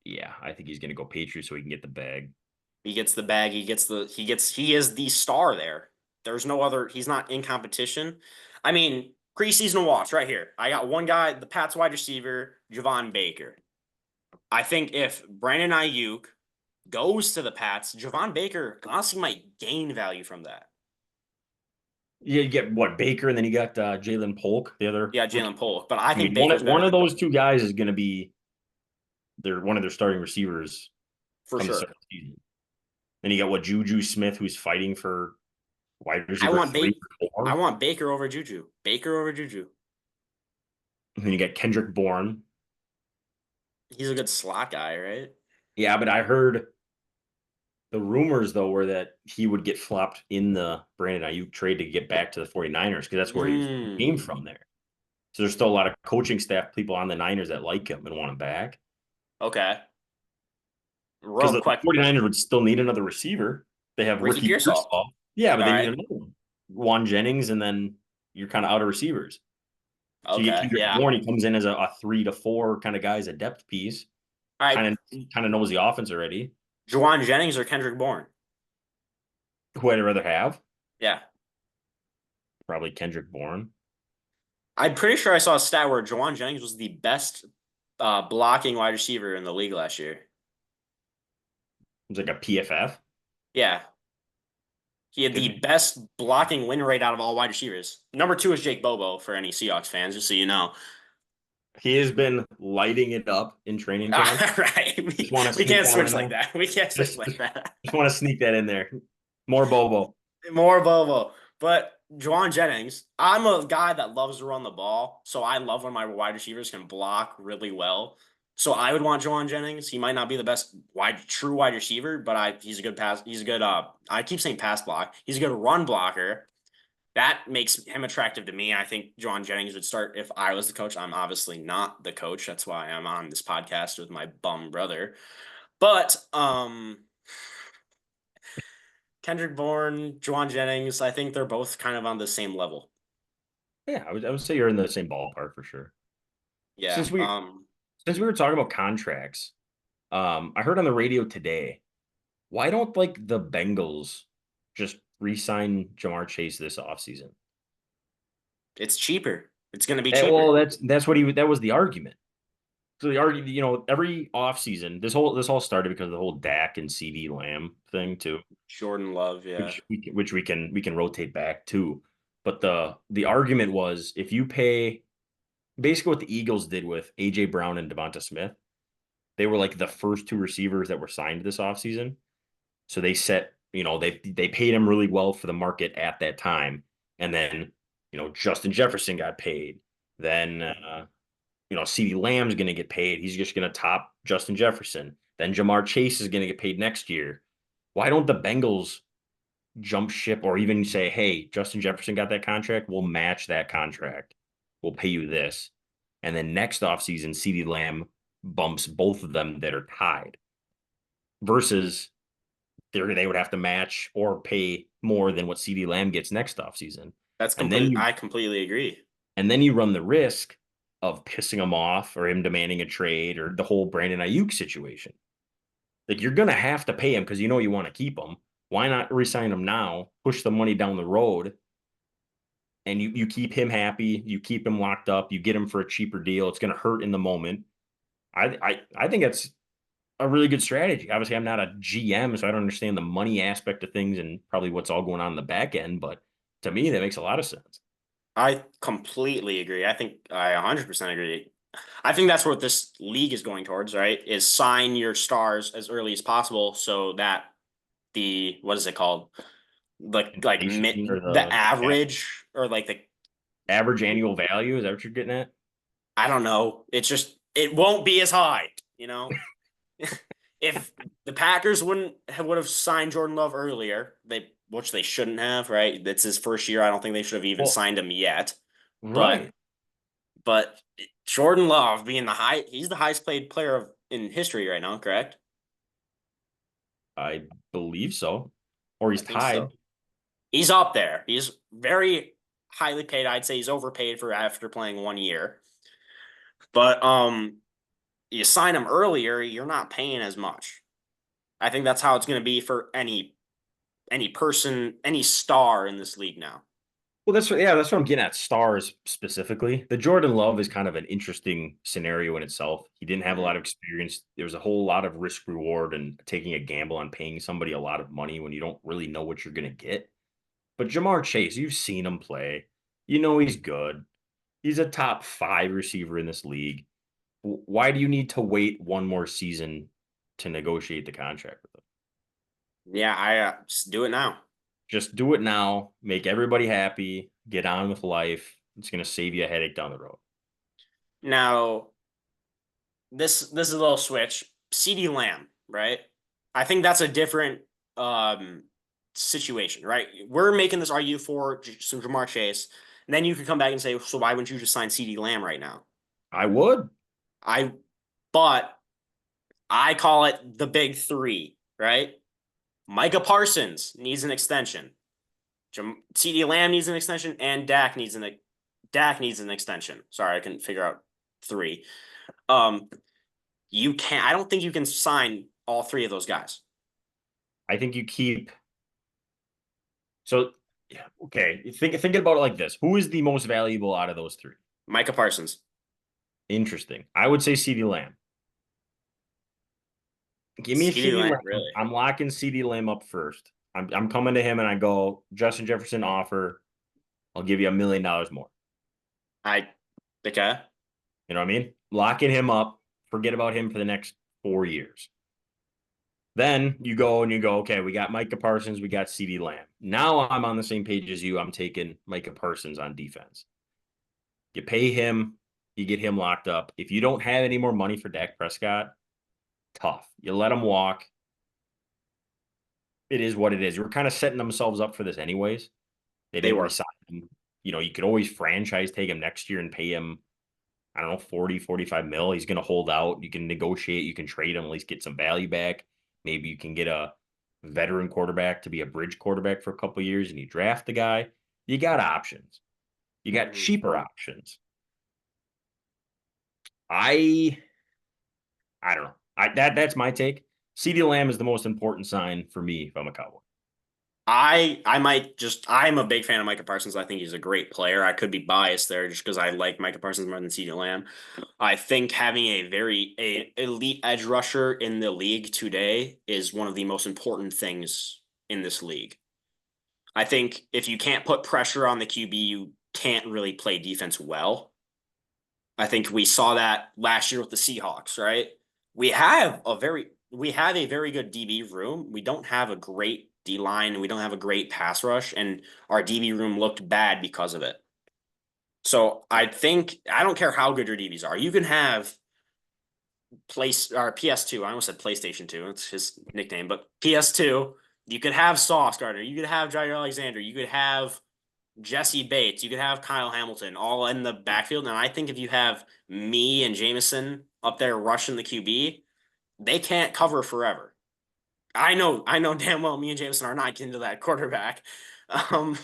yeah, I think he's gonna go Patriots so he can get the bag. He gets the bag. He is the star there. There's no other. He's not in competition. I mean, preseason watch right here. I got one guy, the Pats wide receiver, Javon Baker. I think if Brandon Ayuk goes to the Pats, Javon Baker honestly might gain value from that. Yeah, you get what, Baker, and then you got Jalen Polk, the other. Yeah, Jalen Polk. But I think one Baker's better of than those two guys is going to be one of their starting receivers for come the sure. second season. Then you got what, Juju Smith, who's fighting for wide I receiver want 3 or 4. I want Baker over Juju. Baker over Juju. And then you got Kendrick Bourne. He's a good slot guy, right? Yeah, but I heard the rumors, though, were that he would get flopped in the Brandon Ayuk trade to get back to the 49ers because that's where he came from there. So there's still a lot of coaching staff people on the Niners that like him and want him back. Okay. Because the 49ers would still need another receiver. They have Ricky Ricky Pearsall. Pearsall. Yeah, but they All need right. another one. Juan Jennings, and then you're kind of out of receivers. So you get Okay, Kendrick yeah. Bourne, he comes in as a 3 to 4 kind of guy as a depth piece. All right. Kind of knows the offense already. Juwan Jennings or Kendrick Bourne? Who I'd rather have? Yeah. Probably Kendrick Bourne. I'm pretty sure I saw a stat where Juwan Jennings was the best blocking wide receiver in the league last year. It was like a PFF. Yeah. He had the best blocking win rate out of all wide receivers. Number 2 is Jake Bobo for any Seahawks fans, just so you know. He has been lighting it up in training camp. Right. We can't switch like that. We can't switch like that. Just want to sneak that in there. More Bobo. More Bobo. But Juwan Jennings, I'm a guy that loves to run the ball, so I love when my wide receivers can block really well. So I would want Juwan Jennings. He might not be the best true wide receiver, but he's a good pass. He's a good I keep saying pass block. He's a good run blocker. That makes him attractive to me. I think Juwan Jennings would start if I was the coach. I'm obviously not the coach. That's why I'm on this podcast with my bum brother. But Kendrick Bourne, Juwan Jennings, I think they're both kind of on the same level. Yeah, I would say you're in the same ballpark for sure. Yeah. Since we were talking about contracts, I heard on the radio today, why don't like the Bengals just re-sign Jamar Chase this offseason? It's cheaper. It's going to be cheaper. Well, that was the argument. So the argument, every offseason, this all started because of the whole Dak and CD Lamb thing too. Jordan Love, yeah. which we can rotate back to. But the argument was if you pay basically what the Eagles did with AJ Brown and Devonta Smith, they were like the first two receivers that were signed this offseason. So they set, they paid him really well for the market at that time. And then, Justin Jefferson got paid. Then CeeDee Lamb's going to get paid. He's just going to top Justin Jefferson. Then Jamar Chase is going to get paid next year. Why don't the Bengals jump ship or even say, hey, Justin Jefferson got that contract? We'll match that contract. We'll pay you this. And then next offseason, CeeDee Lamb bumps both of them that are tied versus they would have to match or pay more than what CeeDee Lamb gets next offseason. That's And then I completely agree. And then you run the risk of pissing him off or him demanding a trade or the whole Brandon Ayuk situation. Like you're going to have to pay him because you want to keep him. Why not resign him now, push the money down the road, and you keep him happy, you keep him locked up, you get him for a cheaper deal. It's going to hurt in the moment. I think that's a really good strategy. Obviously, I'm not a GM, so I don't understand the money aspect of things and probably what's all going on in the back end. But to me, that makes a lot of sense. I completely agree. I think I 100% agree. I think that's what this league is going towards, right? Is sign your stars as early as possible so that what is it called? Inflation or The average or like the average annual value. Is that what you're getting at? I don't know. It's just it won't be as high, If the Packers would have signed Jordan Love earlier, which they shouldn't have, right? It's his first year. I don't think they should have even signed him yet. Right. But Jordan Love being he's the highest paid player in history right now, correct? I believe so. Or he's I think tied. so. He's up there. He's very highly paid. I'd say he's overpaid for after playing 1 year. But you sign him earlier, you're not paying as much. I think that's how it's going to be for any person, any star in this league now. Well, that's what I'm getting at. Stars specifically. The Jordan Love is kind of an interesting scenario in itself. He didn't have a lot of experience. There was a whole lot of risk reward and taking a gamble on paying somebody a lot of money when you don't really know what you're going to get. But Jamar Chase, you've seen him play. He's good. He's a top 5 receiver in this league. Why do you need to wait one more season to negotiate the contract with him? Yeah, I just do it now. Just do it now. Make everybody happy. Get on with life. It's going to save you a headache down the road. Now, this is a little switch. CeeDee Lamb, right? I think that's a different situation, right? We're making this argument for some Jamar Chase, and then you could come back and say, so why wouldn't you just sign CeeDee Lamb right now? I would. But I call it the big 3, right? Micah Parsons needs an extension. CeeDee Lamb needs an extension, and Dak needs an extension. Sorry, I couldn't figure out 3. You can't. I don't think you can sign all 3 of those guys. I think you keep. So, okay, thinking about it like this: who is the most valuable out of those 3? Micah Parsons. Interesting. I would say CeeDee Lamb. Give me a CeeDee Lamb. Really? I'm locking CeeDee Lamb up first. I'm coming to him and I go, Justin Jefferson offer. I'll give you $1 million more. Okay. You know what I mean? Locking him up. Forget about him for the next 4 years. Then you go, okay, we got Micah Parsons, we got CeeDee Lamb. Now I'm on the same page as you. I'm taking Micah Parsons on defense. You pay him, you get him locked up. If you don't have any more money for Dak Prescott, tough. You let him walk. It is what it is. We're kind of setting themselves up for this anyways. They didn't resign him. You could always franchise take him next year and pay him, I don't know, 40, 45 mil. He's going to hold out. You can negotiate. You can trade him, at least get some value back. Maybe you can get a veteran quarterback to be a bridge quarterback for a couple of years and you draft the guy. You got options. You got cheaper options. I don't know. That's my take. CeeDee Lamb is the most important sign for me if I'm a Cowboy. I'm a big fan of Micah Parsons. I think he's a great player. I could be biased there just because I like Micah Parsons more than CeeDee Lamb. I think having a elite edge rusher in the league today is one of the most important things in this league. I think if you can't put pressure on the QB, you can't really play defense well. I think we saw that last year with the Seahawks, right? We have a very good DB room. We don't have a great D line, and we don't have a great pass rush, and our DB room looked bad because of it. So I think I don't care how good your DBs are. You can have place or PS2. I almost said PlayStation 2. It's his nickname, but PS2. You could have Sauce Gardner. You could have Jair Alexander. You could have Jesse Bates. You could have Kyle Hamilton all in the backfield. And I think if you have me and Jameson up there rushing the QB, they can't cover forever. I know damn well me and Jameson are not getting to that quarterback. Um,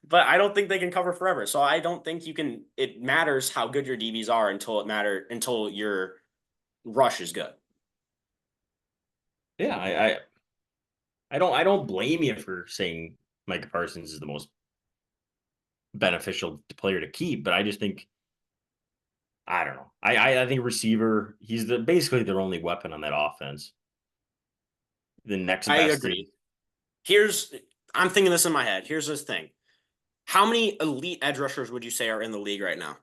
but I don't think they can cover forever. So I don't think you can. It matters how good your DBs are until your rush is good. Yeah, I don't blame you for saying Micah Parsons is the most beneficial player to keep, but I just think I don't know. I think receiver, he's basically their only weapon on that offense. The next I best is agree. I'm thinking this in my head. Here's this thing. How many elite edge rushers would you say are in the league right now?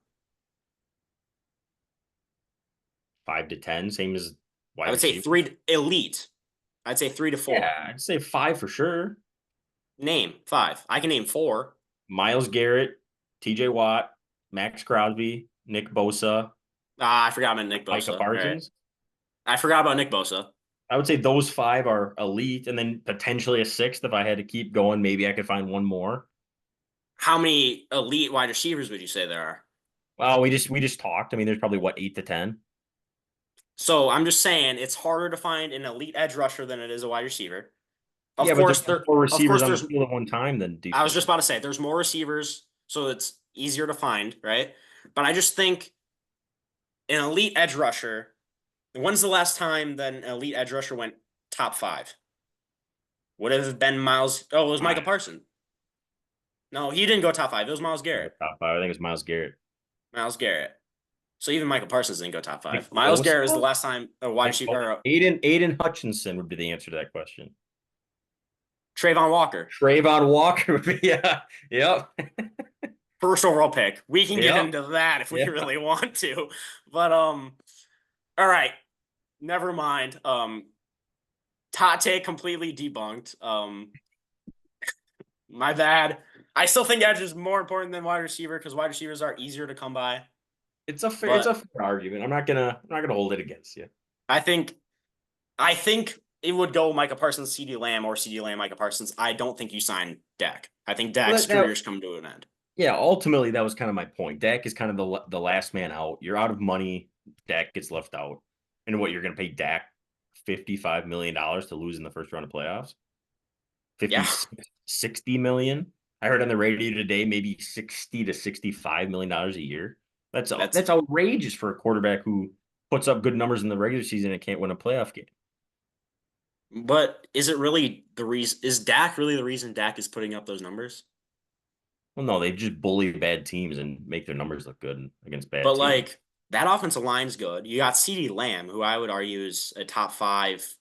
5 to 10, same as I wide would say receiver. three elite. I'd say 3 to 4. Yeah, I'd say 5 for sure. Name 5. I can name 4. Myles Garrett, TJ Watt, Max Crosby, Nick Bosa, Ah, I forgot about Nick Micah Bosa. All right. Parsons. I forgot about Nick Bosa. I would say those 5 are elite, and then potentially a sixth if I had to keep going. Maybe I could find one more. How many elite wide receivers would you say there are? Well, we just talked. I mean, there's probably what 8 to 10. So I'm just saying it's harder to find an elite edge rusher than it is a wide receiver. Yeah, but there's more Of receivers course on the there's field at one time than I was defense. just about to say there's more receivers, so it's easier to find, right? But I just think an elite edge rusher. When's the last time that an elite edge rusher went top 5? Would it have been Miles? Oh, it was I Micah Parsons. No, he didn't go top 5. It was Miles Garrett. top 5. I think it's Myles Garrett. Miles Garrett. So even Michael Parsons didn't go top Nick 5. Miles Bosa? Garrett is the last time a wide Nick receiver Bosa. or Aiden Hutchinson would be the answer to that question. Trayvon Walker, Trayvon Walker would be yep. first overall pick. We can get Yep. into that if we Yeah. really want to. But all right. Never mind. Tate completely debunked. My bad. I still think edge is more important than wide receiver because wide receivers are easier to come by. It's a fair But argument. I'm not gonna hold it against you. I think it would go Micah Parsons, CD Lamb, or CD Lamb, Micah Parsons. I don't think you sign Dak. I think Dak's career's come to an end. Yeah, ultimately that was kind of my point. Dak is kind of the last man out. You're out of money. Dak gets left out. And what, you're going to pay Dak $55 million to lose in the first round of playoffs? 50, Yeah. 60 million. I heard on the radio today, maybe 60 to $65 million a year. That's outrageous for a quarterback who puts up good numbers in the regular season and can't win a playoff game. But is it really the reason? Is Dak really the reason Dak is putting up those numbers? Well, no, they just bully bad teams and make their numbers look good against bad But teams. like that offensive line's good. You got CD Lamb, who I would argue is a top 5.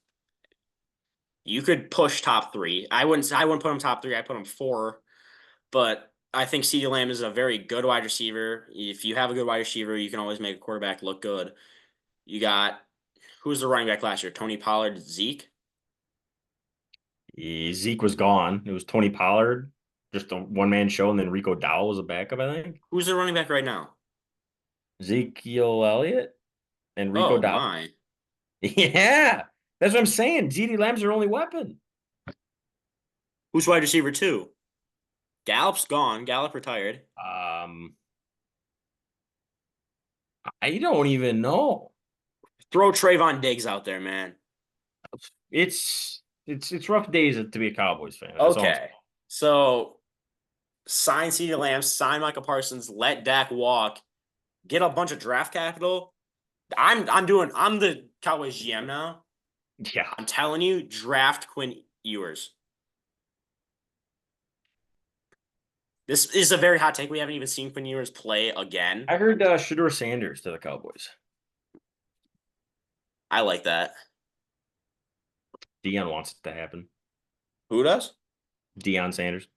You could push top 3. I wouldn't put him top 3. I put him 4. But I think CD Lamb is a very good wide receiver. If you have a good wide receiver, you can always make a quarterback look good. You got who's the running back last year? Tony Pollard, Zeke. Zeke was gone. It was Tony Pollard, just a one-man show, and then Rico Dowell was a backup, I think. Who's the running back right now? Ezekiel Elliott and Rico Oh Dowell. my. Yeah, that's what I'm saying. CeeDee Lamb's their only weapon. Who's wide receiver 2? Gallup's gone. Gallup retired. I don't even know. Throw Trayvon Diggs out there, man. It's rough days to be a Cowboys fan. That's all I'm Okay. So sign CeeDee Lamb, sign Michael Parsons, let Dak walk, get a bunch of draft capital. I'm the Cowboys GM now. Yeah. I'm telling you, draft Quinn Ewers. This is a very hot take. We haven't even seen Quinn Ewers play again. I heard Shedeur Sanders to the Cowboys. I like that. Dion wants it to happen. Who does? Deion Sanders.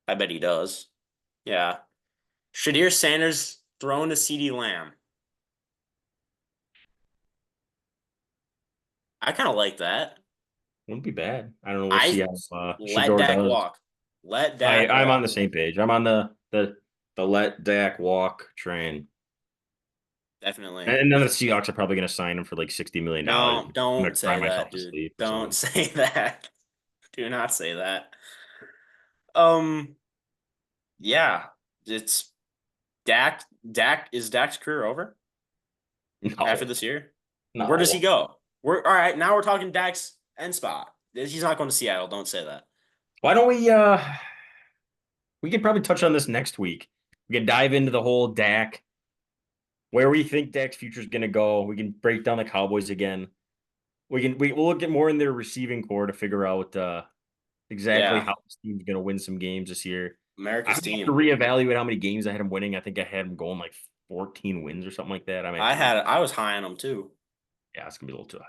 I bet he does. Yeah. Shadir Sanders thrown to CeeDee Lamb. I kind of like that. Wouldn't be bad. I don't know. We'll see I how let Shador Dak does. walk. Let Dak I'm on walk. the same page. I'm on the let Dak walk train. Definitely. And then the Seahawks are probably going to sign him for like $60 million. No, I'm going don't to cry say myself that, to dude. sleep. Don't So say that. Do not say that. Um, yeah, it's Dak. Dak is Dak's career over after no, this year? Where does he no. go? We're all right. Now we're talking Dak's end spot. He's not going to Seattle. Don't say that. Why don't we could probably touch on this next week. We can dive into the whole Dak, where we think Dak's future is going to go. We can break down the Cowboys again. We'll look at more in their receiving core to figure out exactly Yeah, how this team's going to win some games this year. I America's have to team. reevaluate how many games I had him winning. I think I had him going like 14 wins or something like that. I was high on him too. Yeah, it's gonna be a little too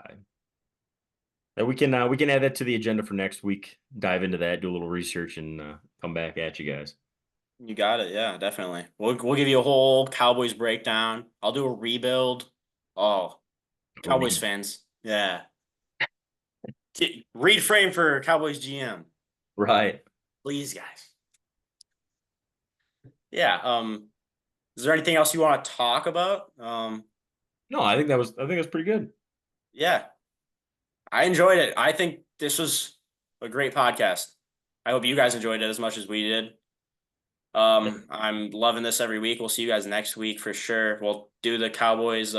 high. We can add that to the agenda for next week. Dive into that, do a little research, and come back at you guys. You got it. Yeah, definitely. We'll give you a whole Cowboys breakdown. I'll do a rebuild. Oh, Cowboys fans. Yeah. Read frame for Cowboys GM. Right. Please, guys. Yeah. Is there anything else you want to talk about? No, I think that's pretty good. Yeah. I enjoyed it. I think this was a great podcast. I hope you guys enjoyed it as much as we did. Yeah. I'm loving this every week. We'll see you guys next week for sure. We'll do the Cowboys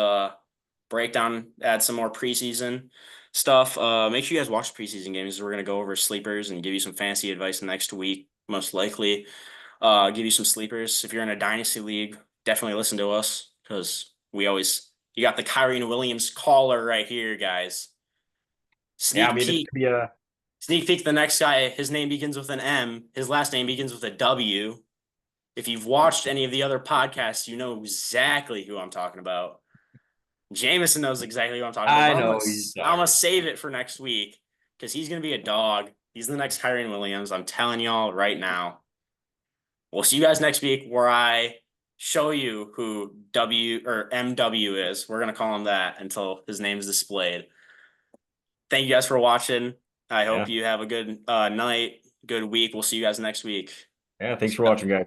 breakdown, add some more preseason stuff. Make sure you guys watch the preseason games. We're gonna go over sleepers and give you some fancy advice next week, most likely. Give you some sleepers. If you're in a dynasty league, definitely listen to us because you got the Kyrie Williams caller right here, guys. Yeah, I Sneak mean it's peek. gonna be a Sneak peek. The next guy, his name begins with an M. His last name begins with a W. If you've watched any of the other podcasts, you know exactly who I'm talking about. Jameson knows exactly who I'm talking about, I but know he's I'm gonna sorry. save it for next week because he's gonna be a dog. He's the next Kyrie Williams. I'm telling y'all right now. We'll see you guys next week where I show you who W or MW is. We're gonna call him that until his name is displayed. Thank you guys for watching. I hope Yeah. you have a good night, good week. We'll see you guys next week. Yeah, thanks for watching, guys.